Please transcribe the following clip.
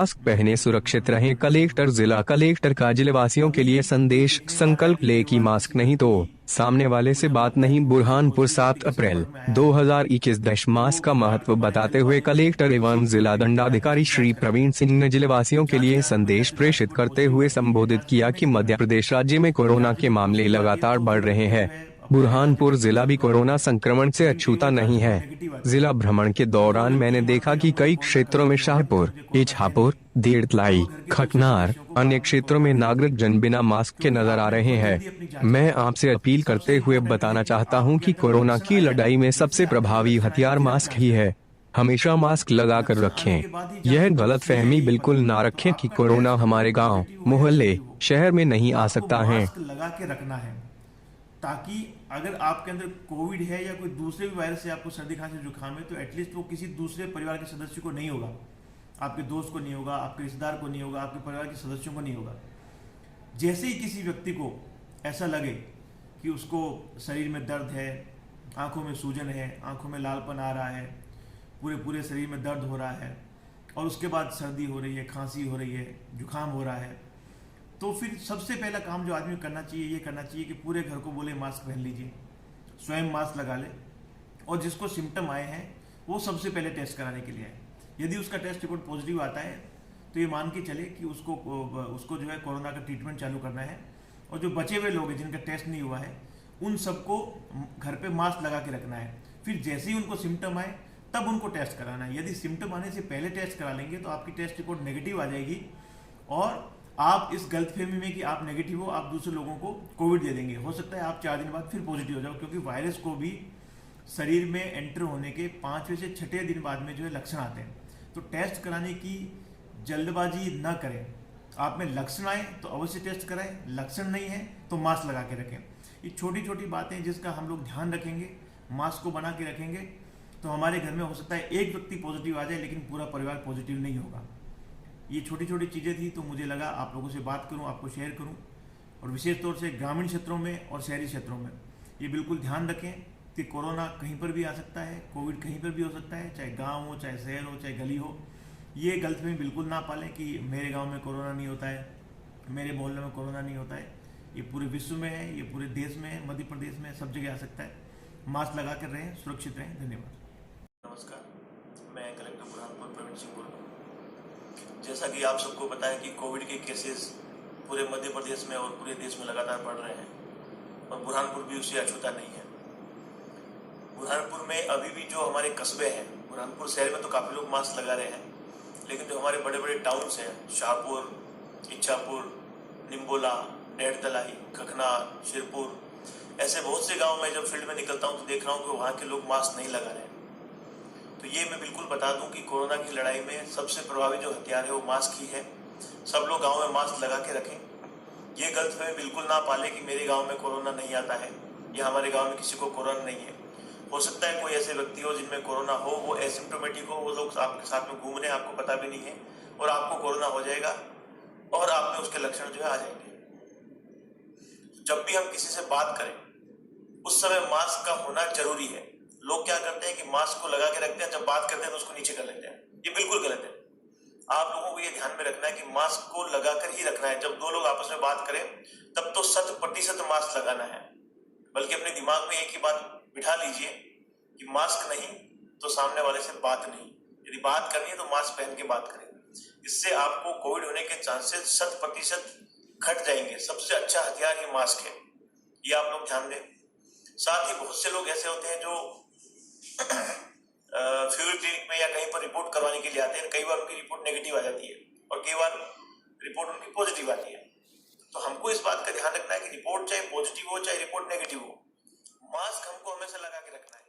Mask पहने, सुरक्षित रहें। कलेक्टर जिला कलेक्टर का जिलेवासियों के लिए संदेश, संकल्प ले कि मास्क नहीं तो सामने वाले से बात नहीं। बुरहानपुर 7 अप्रैल 2021। मास्क का महत्व बताते हुए कलेक्टर एवं जिला दंडाधिकारी श्री प्रवीण सिंह ने जिलेवासियों के लिए संदेश प्रेषित करते हुए संबोधित किया कि मध्य प्रदेश राज्य में कोरोना के मामले लगातार बढ़ रहे हैं। बुरहानपुर जिला भी कोरोना संक्रमण से अछूता नहीं है। जिला भ्रमण के दौरान मैंने देखा कि कई क्षेत्रों में शाहपुर, इछापुर, देरतलाई, खकनार, अन्य क्षेत्रों में नागरिक जन बिना मास्क के नजर आ रहे हैं। मैं आपसे अपील करते हुए बताना चाहता हूं कि कोरोना की लड़ाई में सबसे प्रभावी हथियार मास्क ही है। हमेशा मास्क लगा कर रखें। यह गलतफहमी बिल्कुल ना रखें कि कोरोना हमारे गांव, मोहल्ले, शहर में नहीं आ सकता है। मास्क लगा के रखना है ताकि अगर आपके अंदर कोविड है या कोई दूसरे भी वायरस से आपको सर्दी खांसी जुकाम है तो एटलीस्ट वो किसी दूसरे परिवार के सदस्य को नहीं होगा, आपके दोस्त को नहीं होगा, आपके रिश्तेदार को नहीं होगा, आपके परिवार के सदस्यों को नहीं होगा। जैसे ही किसी व्यक्ति को ऐसा लगे कि उसको शरीर में दर्द है, आंखों में सूजन है, आंखों में लालपन आ रहा है, पूरे शरीर में दर्द हो रहा है और उसके बाद सर्दी हो रही है, खांसी हो रही है, जुकाम हो रहा है, तो फिर सबसे पहला काम जो आदमी करना चाहिए ये करना चाहिए कि पूरे घर को बोले मास्क पहन लीजिए, स्वयं मास्क लगा ले और जिसको सिम्टम आए हैं वो सबसे पहले टेस्ट कराने के लिए आए। यदि उसका टेस्ट रिपोर्ट पॉजिटिव आता है तो ये मान के चले कि उसको जो है कोरोना का ट्रीटमेंट चालू करना है और जो बचे हुए लोग हैं जिनका टेस्ट नहीं हुआ है उन सबको घर पे मास्क लगा के रखना है। फिर जैसे ही उनको सिम्टम आए तब उनको टेस्ट कराना है। यदि सिम्टम आने से पहले टेस्ट करा लेंगे तो आपकी टेस्ट रिपोर्ट नेगेटिव आ जाएगी और आप इस गलतफहमी में कि आप नेगेटिव हो, आप दूसरे लोगों को कोविड दे देंगे। हो सकता है आप 4 दिन बाद फिर पॉजिटिव हो जाओ, क्योंकि वायरस को भी शरीर में एंटर होने के 5वें से 6ठे दिन बाद में जो है लक्षण आते हैं। तो टेस्ट कराने की जल्दबाजी न करें। आप में लक्षण आए तो अवश्य टेस्ट कराएं, लक्षण नहीं है तो मास्क लगा के रखें। ये छोटी छोटी बातें जिसका हम लोग ध्यान रखेंगे, मास्क को बना के रखेंगे तो हमारे घर में हो सकता है एक व्यक्ति पॉजिटिव आ जाए लेकिन पूरा परिवार पॉजिटिव नहीं होगा। ये छोटी छोटी चीज़ें थी तो मुझे लगा आप लोगों से बात करूं, आपको शेयर करूं और विशेष तौर से ग्रामीण क्षेत्रों में और शहरी क्षेत्रों में ये बिल्कुल ध्यान रखें कि कोरोना कहीं पर भी आ सकता है, कोविड कहीं पर भी हो सकता है, चाहे गांव हो, चाहे शहर हो, चाहे गली हो। ये गलतफहमी बिल्कुल ना पालें कि मेरे गांव में कोरोना नहीं होता है, मेरे मोहल्ले में कोरोना नहीं होता है। ये पूरे विश्व में है, ये पूरे देश में है, मध्य प्रदेश में सब जगह आ सकता है। मास्क लगा कर रहें, सुरक्षित रहें। धन्यवाद। नमस्कार, मैं कलेक्टर बुरहानपुर प्रवीण सिंह बोल रहा हूँ। जैसा कि आप सबको पता है कि कोविड के केसेस पूरे मध्य प्रदेश में और पूरे देश में लगातार बढ़ रहे हैं और बुरहानपुर भी उससे अछूता नहीं है। बुरहानपुर में अभी भी जो हमारे कस्बे हैं, बुरहानपुर शहर में तो काफ़ी लोग मास्क लगा रहे हैं, लेकिन जो हमारे बड़े बड़े टाउन्स हैं, शाहपुर, इच्छापुर, निम्बोला, डेढ़तलाई, खखनार, शिरपुर, ऐसे बहुत से गाँव में जब फील्ड में निकलता हूँ तो देख रहा हूँ कि वहाँ के लोग मास्क नहीं लगा रहे हैं। तो ये मैं बिल्कुल बता दूं कि कोरोना की लड़ाई में सबसे प्रभावी जो हथियार है वो मास्क ही है। सब लोग गांव में मास्क लगा के रखें। ये गलतफहमी बिल्कुल ना पाले कि मेरे गांव में कोरोना नहीं आता है या हमारे गांव में किसी को कोरोना नहीं है। हो सकता है कोई ऐसे व्यक्ति हो जिनमें कोरोना हो, वो एसिम्प्टोमेटिक हो, वो लोग आपके साथ में घूम रहे हैं, आपको पता भी नहीं है और आपको कोरोना हो जाएगा और आप में उसके लक्षण जो है आ जाएंगे। जब भी हम किसी से बात करें उस समय मास्क का होना जरूरी है। लोग क्या करते हैं कि मास्क को लगा के रखते हैं, जब बात करते हैं तो उसको नीचे कर लेते हैं। ये बिल्कुल गलत है। आप लोगों को ये ध्यान में रखना है कि मास्क को लगा कर ही रखना है। जब दो लोग आपस में बात करें तब तो 100% मास्क लगाना है। बल्कि अपने दिमाग में एक ही बात बिठा लीजिए कि मास्क नहीं तो सामने वाले से बात नहीं। यदि बात करनी है तो मास्क पहन के बात करें। इससे आपको कोविड होने के चांसेस 100% घट जाएंगे। सबसे अच्छा हथियार ये मास्क है, ये आप लोग ध्यान दें। साथ ही बहुत से लोग ऐसे होते हैं जो फ्यूल क्लिनिक में या कहीं पर रिपोर्ट करवाने के लिए आते हैं। कई बार उनकी रिपोर्ट नेगेटिव आ जाती है और कई बार रिपोर्ट उनकी पॉजिटिव आती है। तो हमको इस बात का ध्यान रखना है कि रिपोर्ट चाहे पॉजिटिव हो चाहे रिपोर्ट नेगेटिव हो, मास्क हमको हमेशा लगा के रखना है।